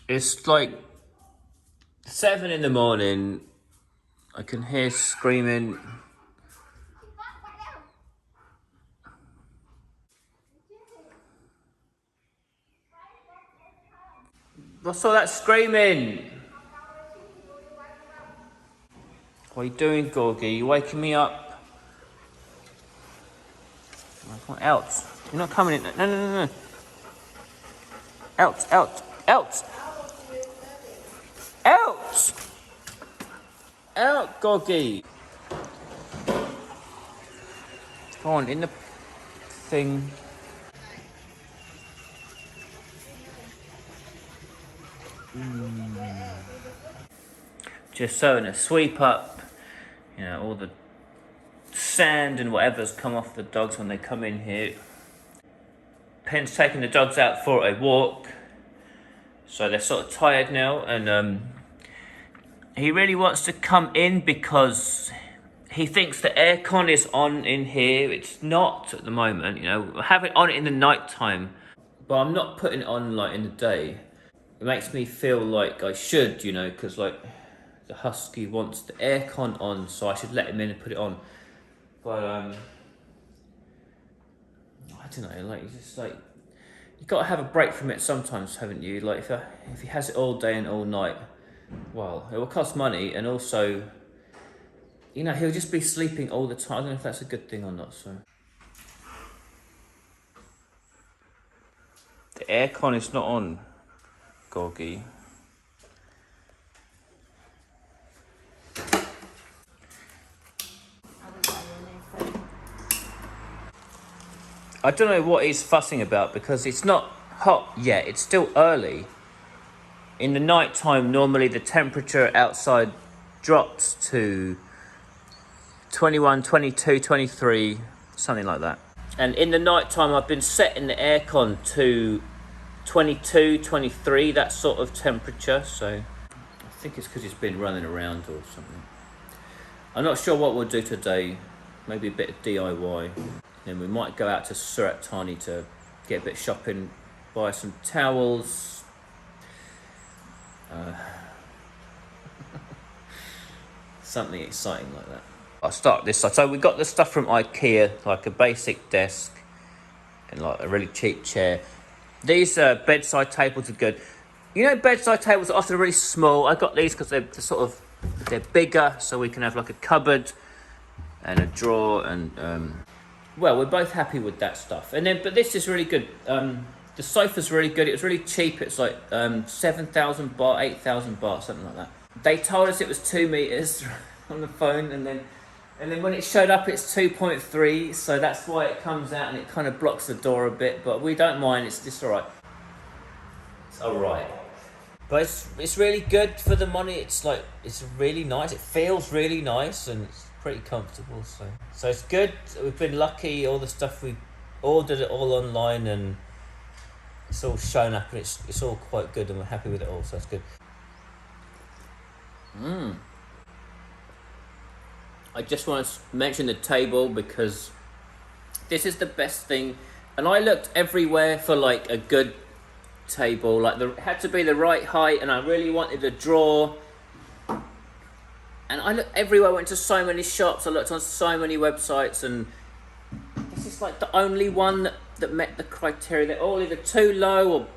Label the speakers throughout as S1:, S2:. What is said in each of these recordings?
S1: It's like 7 in the morning. I can hear screaming. What's all that screaming? What are you doing, Gorgie? You waking me up? Come on, out. You're not coming in. No. Out. Out, Gorgie. Go on, in the thing. Just so to sweep up, all the sand and whatever's come off the dogs when they come in here. Penn's taking the dogs out for a walk, so they're sort of tired now, and he really wants to come in because he thinks the aircon is on in here. It's not at the moment, I have it on in the night time, but I'm not putting it on like in the day. It makes me feel like I should, because like the Husky wants the aircon on, so I should let him in and put it on. But I don't know, like it's just like you got to have a break from it sometimes, haven't you? Like if he has it all day and all night, well, it will cost money, and also, he'll just be sleeping all the time. I don't know if that's a good thing or not. So the aircon is not on, Gorgie. I don't know what he's fussing about because it's not hot yet. It's still early. In the night time, normally the temperature outside drops to 21, 22, 23, something like that. And in the night time, I've been setting the aircon to 22, 23, that sort of temperature. So I think it's because it's been running around or something. I'm not sure what we'll do today. Maybe a bit of DIY. Then we might go out to Surat Thani to get a bit of shopping, buy some towels. Something exciting like that. I'll start this side. So we got the stuff from IKEA, like a basic desk and like a really cheap chair. These bedside tables are good. Bedside tables are often really small. I got these because they're bigger, so we can have like a cupboard and a drawer and well, we're both happy with that stuff. But this is really good. The sofa's really good. It was really cheap. It's like 7,000 baht, 8,000 baht, something like that. They told us it was 2 meters on the phone, and then when it showed up, it's 2.3. So that's why it comes out and it kind of blocks the door a bit. But we don't mind. It's all right. It's all right. But it's really good for the money. It's really nice. It feels really nice, and it's pretty comfortable. So it's good. We've been lucky. All the stuff we ordered it all online, and it's all shown up, and it's all quite good, and we're happy with it all. So that's good. I just want to mention the table because this is the best thing, and I looked everywhere for like a good table. Like it had to be the right height, and I really wanted a drawer. And I looked everywhere. I went to so many shops. I looked on so many websites, and this is like the only one that met the criteria. They're all either too low or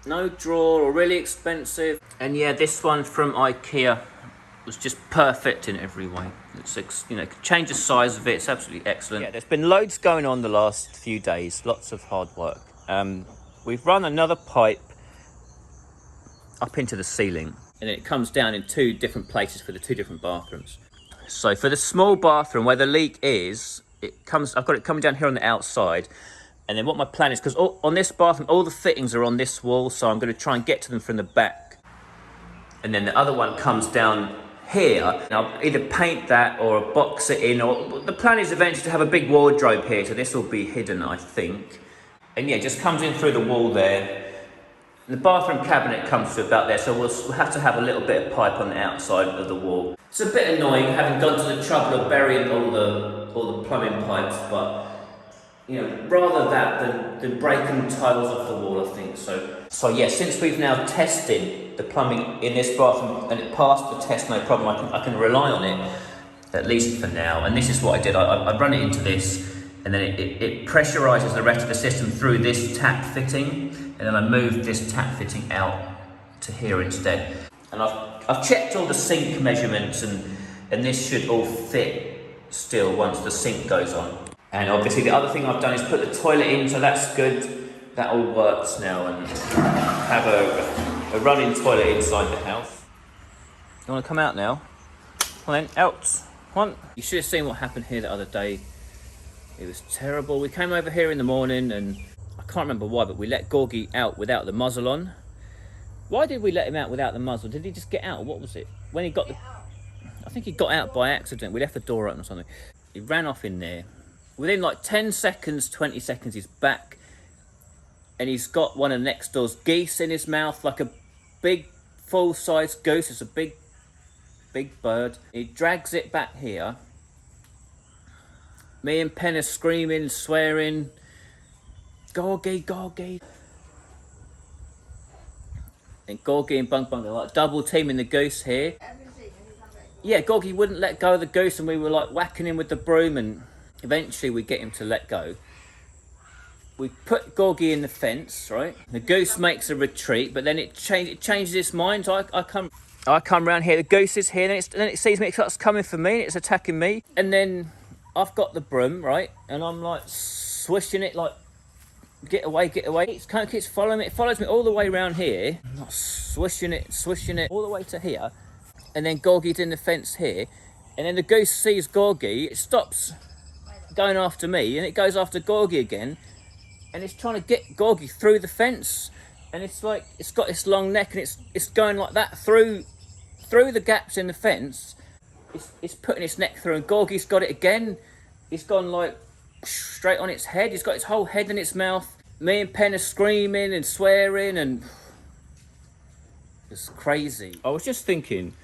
S1: no drawer or really expensive. And yeah, this one from IKEA was just perfect in every way. It's change the size of it. It's absolutely excellent. Yeah, there's been loads going on the last few days. Lots of hard work. We've run another pipe up into the ceiling, and it comes down in 2 different places for the 2 different bathrooms. So for the small bathroom where the leak is, I've got it coming down here on the outside. And then what my plan is, because on this bathroom, all the fittings are on this wall, so I'm going to try and get to them from the back. And then the other one comes down here, and I'll either paint that or box it in, or the plan is eventually to have a big wardrobe here, so this will be hidden, I think. And yeah, it just comes in through the wall there. And the bathroom cabinet comes to about there, so we'll have to have a little bit of pipe on the outside of the wall. It's a bit annoying having gone to the trouble of burying all the plumbing pipes, but you know, rather that than breaking tiles off the wall, I think. So yeah, since we've now tested the plumbing in this bathroom and it passed the test no problem, I can rely on it, at least for now. And this is what I did. I run it into this, and then it pressurizes the rest of the system through this tap fitting, and then I moved this tap fitting out to here instead. And I've checked all the sink measurements, and this should all fit still once the sink goes on. And obviously the other thing I've done is put the toilet in, so that's good. That all works now, and have a running toilet inside the house. You want to come out now? Come on then, out. Come on. You should have seen what happened here the other day. It was terrible. We came over here in the morning, and I can't remember why, but we let Gorgie out without the muzzle on. Why did we let him out without the muzzle? Did he just get out? What was it? When he got the... I think he got out by accident. We left the door open or something. He ran off in there. Within like 10 seconds, 20 seconds, he's back. And he's got one of next door's geese in his mouth, like a big full-size goose. It's a big bird. He drags it back here. Me and Pen are screaming, swearing. Gorgie, Gorgie. And Gorgie and Bung Bung are like double teaming the goose here. Yeah, Gorgie wouldn't let go of the goose, and we were like whacking him with the broom, and eventually we get him to let go. We put Gorgie in the fence, right? The goose makes a retreat, but then it changes its mind. So I come round here, the goose is here, then it sees me, it starts coming for me, and it's attacking me. And then I've got the broom, right? And I'm like swishing it like, get away, get away. It kind of keeps following me. It follows me all the way around here. I'm not swishing it all the way to here. And then Gorgie's in the fence here. And then the goose sees Gorgie. It stops going after me, and it goes after Gorgie again. And it's trying to get Gorgie through the fence. And it's like, it's got this long neck, and it's going like that through the gaps in the fence. It's putting its neck through, and Gorgie's got it again. It's gone like straight on its head. It's got its whole head in its mouth. Me and Pen are screaming and swearing, and it's crazy. I was just thinking,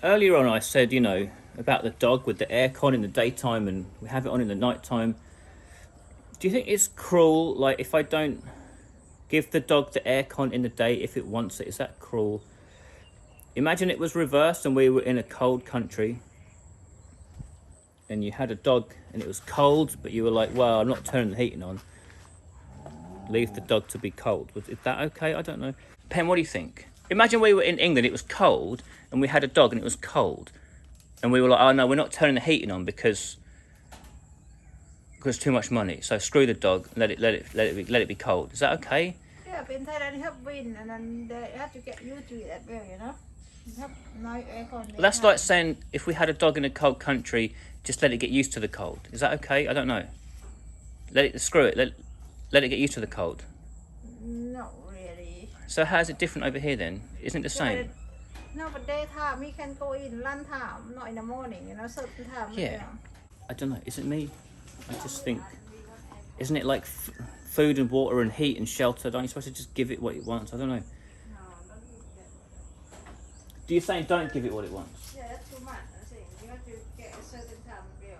S1: earlier on I said, you know, about the dog with the aircon in the daytime and we have it on in the nighttime. Do you think it's cruel, like, if I don't give the dog the aircon in the day if it wants it? Is that cruel? Imagine it was reversed and we were in a cold country and you had a dog and it was cold, but you were like, well, I'm not turning the heating on. Leave the dog to be cold. Is that okay? I don't know. Pen, what do you think? Imagine we were in England, it was cold, and we had a dog and it was cold. And we were like, oh no, we're not turning the heating on because it's too much money. So screw the dog, let it be cold. Is that okay?
S2: Yeah, in Thailand you have wind, and then they have to get used to it as well, you know. You have no aircon.
S1: Well, that's like saying if we had a dog in a cold country, just let it get used to the cold. Is that okay? I don't know. Screw it. Let it get used to the cold.
S2: Not really.
S1: So how's it different over here then? Isn't it the same?
S2: No, but daytime we can go in lunchtime, not in the morning, you know, certain time.
S1: Yeah.
S2: You know.
S1: I don't know. Is it me? I just think, isn't it like food and water and heat and shelter? Aren't you supposed to just give it what it wants? I don't know. Do you think don't give it what it wants?
S2: Yeah, that's too much. I think you have to get a certain time of year.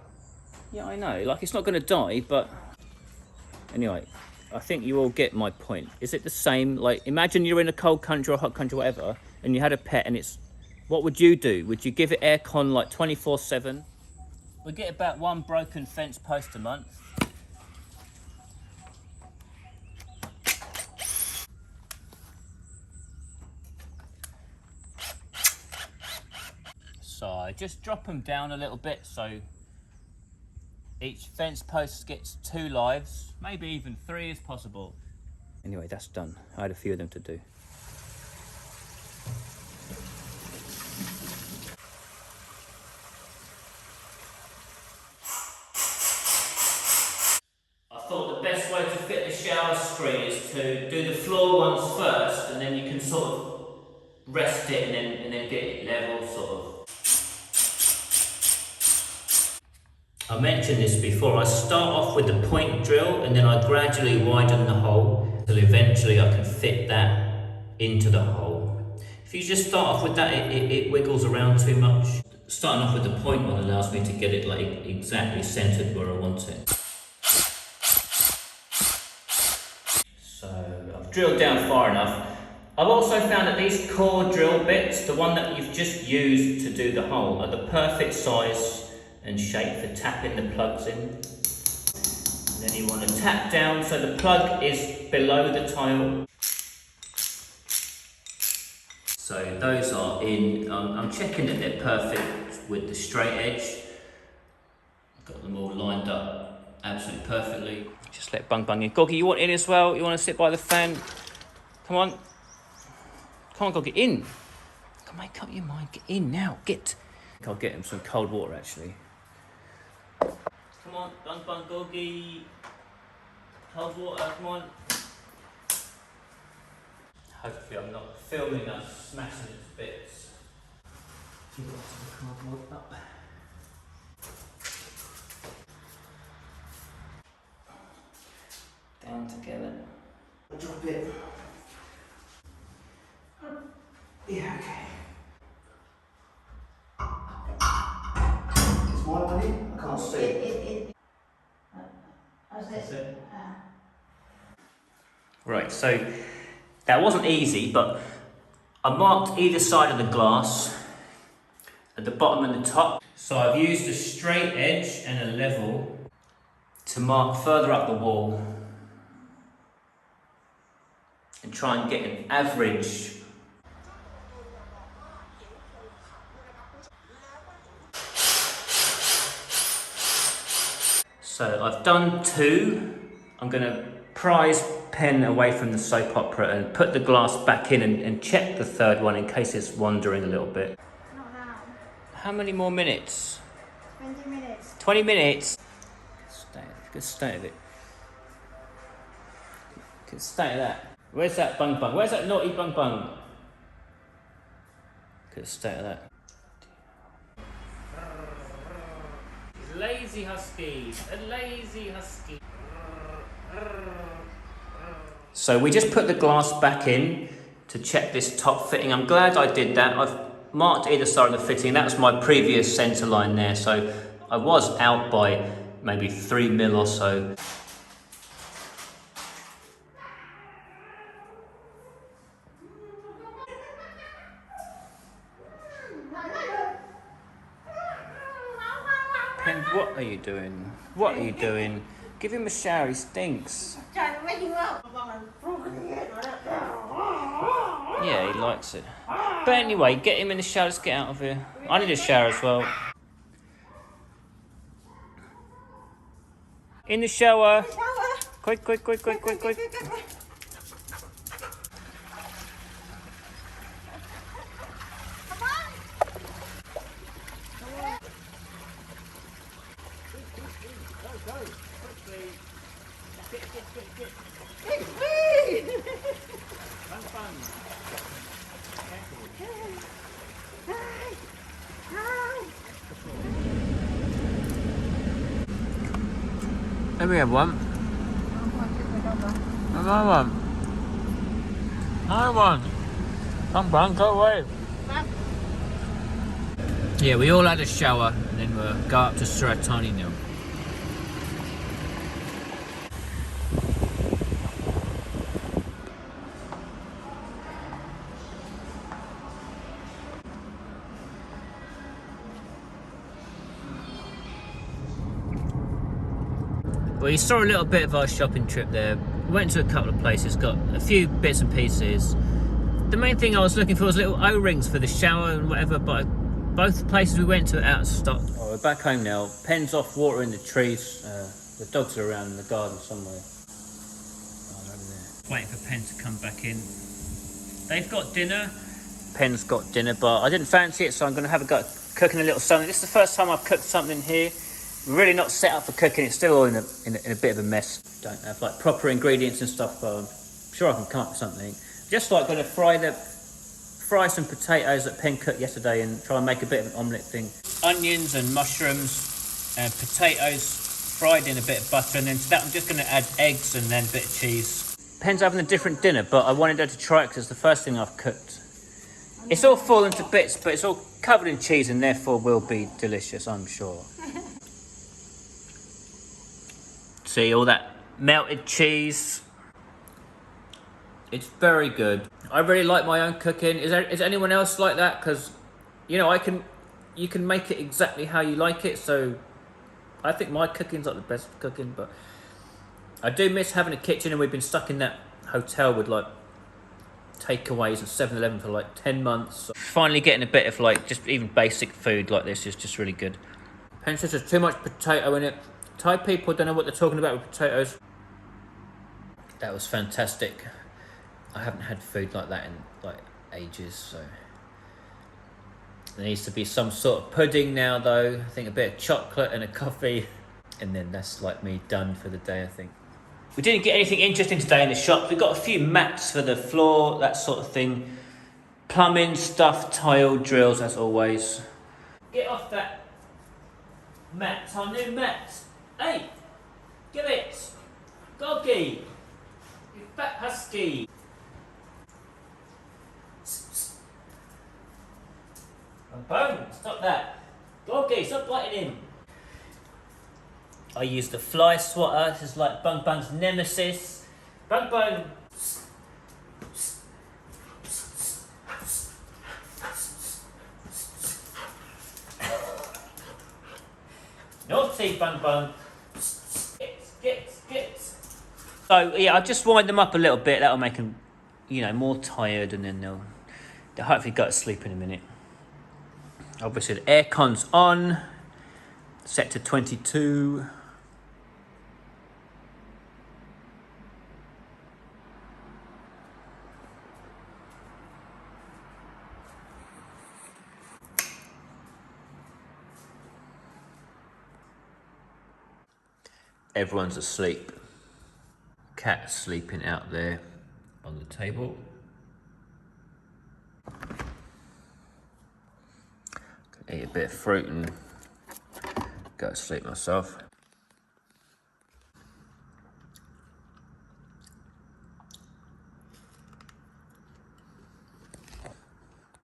S1: Yeah, I know. Like, it's not going to die, but anyway, I think you all get my point. Is it the same? Like, imagine you're in a cold country or hot country, whatever, and you had a pet, and it's, what would you do? Would you give it aircon like 24/7? We get about one broken fence post a month. So I just drop them down a little bit so each fence post gets 2 lives, maybe even 3 if possible. Anyway, that's done. I had a few of them to do. I thought the best way to fit the shower screen is to do the floor ones first, and then you can sort of rest it and then get it level, sort of. I mentioned this before, I start off with the point drill and then I gradually widen the hole till eventually I can fit that into the hole. If you just start off with that, it wiggles around too much. Starting off with the point one allows me to get it like exactly centered where I want it. drilled down far enough. I've also found that these core drill bits, the one that you've just used to do the hole, are the perfect size and shape for tapping the plugs in. And then you want to tap down so the plug is below the tile. So those are in. I'm checking that they're perfect with the straight edge. Got them all lined up absolutely perfectly. Just let Bung Bung in. Goggy, you want in as well? You want to sit by the fan? Come on. Come on, Goggy, in. Come on, make up your mind. Get in now. Get. I'll get him some cold water actually. Come on, Bung Bung, Goggy. Cold water, come on. Hopefully I'm not filming us smashing it to bits. You've got some cardboard up. Down together. Drop it. Yeah, okay. It's more money? I can't see. That's it. Right, so that wasn't easy, but I marked either side of the glass at the bottom and the top. So I've used a straight edge and a level to mark further up the wall and try and get an average. So I've done two. I'm going to prise pen away from the soap opera and put the glass back in and check the third one in case it's wandering a little bit.
S2: Not now.
S1: How many more minutes?
S2: 20 minutes.
S1: 20 minutes? Good state of it. Good state of that. Where's that Bung Bung? Where's that naughty Bung Bung? Good state of that. Lazy Husky, a lazy Husky. So we just put the glass back in to check this top fitting. I'm glad I did that. I've marked either side of the fitting. That was my previous centre line there. So I was out by maybe 3 mil or so. Pen, what are you doing? What are you doing? Give him a shower, he stinks. Yeah, he likes it. But anyway, get him in the shower, let's get out of here. I need a shower as well. In the shower. Quick, quick, quick, quick, quick, quick. Let me have one. Another one. Another one. Come on, go away. Yeah, we all had a shower and then we'll go up to Suratani now. Well, you saw a little bit of our shopping trip there. We went to a couple of places, got a few bits and pieces. The main thing I was looking for was little O-rings for the shower and whatever, but both places we went to are out of stock. Oh, we're back home now. Pen's off watering the trees. The dogs are around in the garden somewhere. Oh, they're over there. Waiting for Pen to come back in. They've got dinner. Pen's got dinner, but I didn't fancy it, so I'm going to have a go at cooking a little something. This is the first time I've cooked something here. We're really not set up for cooking. It's still all in a bit of a mess. Don't have like proper ingredients and stuff, but I'm sure I can come up with something. Just like going to fry some potatoes that Pen cooked yesterday and try and make a bit of an omelette thing. Onions and mushrooms and potatoes fried in a bit of butter, and then to that I'm just going to add eggs and then a bit of cheese. Pen's having a different dinner, but I wanted her to try it because it's the first thing I've cooked. It's all fallen to bits, but it's all covered in cheese and therefore will be delicious, I'm sure. See all that melted cheese? It's very good. I really like my own cooking. Is anyone else like that? Because, you know, you can make it exactly how you like it. So I think my cooking's like the best cooking, but I do miss having a kitchen, and we've been stuck in that hotel with like takeaways and 7-Eleven for like 10 months. So finally getting a bit of like just even basic food like this is just really good. Pen says there's too much potato in it. Thai people don't know what they're talking about with potatoes. That was fantastic. I haven't had food like that in like ages, so there needs to be some sort of pudding now though. I think a bit of chocolate and a coffee, and then that's like me done for the day, I think. We didn't get anything interesting today in the shop. We got a few mats for the floor, that sort of thing. Plumbing stuff, tile, drills as always. Get off that mat, our new mat. Hey, give it. Doggy, you fat husky. Bone, stop that. Doggy, stop biting him. I use the fly swatter. This is like Bung Bung's nemesis. Bung Bung. Naughty Bung Bung. Get. So yeah, I'll just wind them up a little bit. That'll make them, you know, more tired, and then they'll hopefully go to sleep in a minute. Obviously the aircon's on. Set to 22. Everyone's asleep. Cat's sleeping out there on the table. Eat a bit of fruit and go to sleep myself.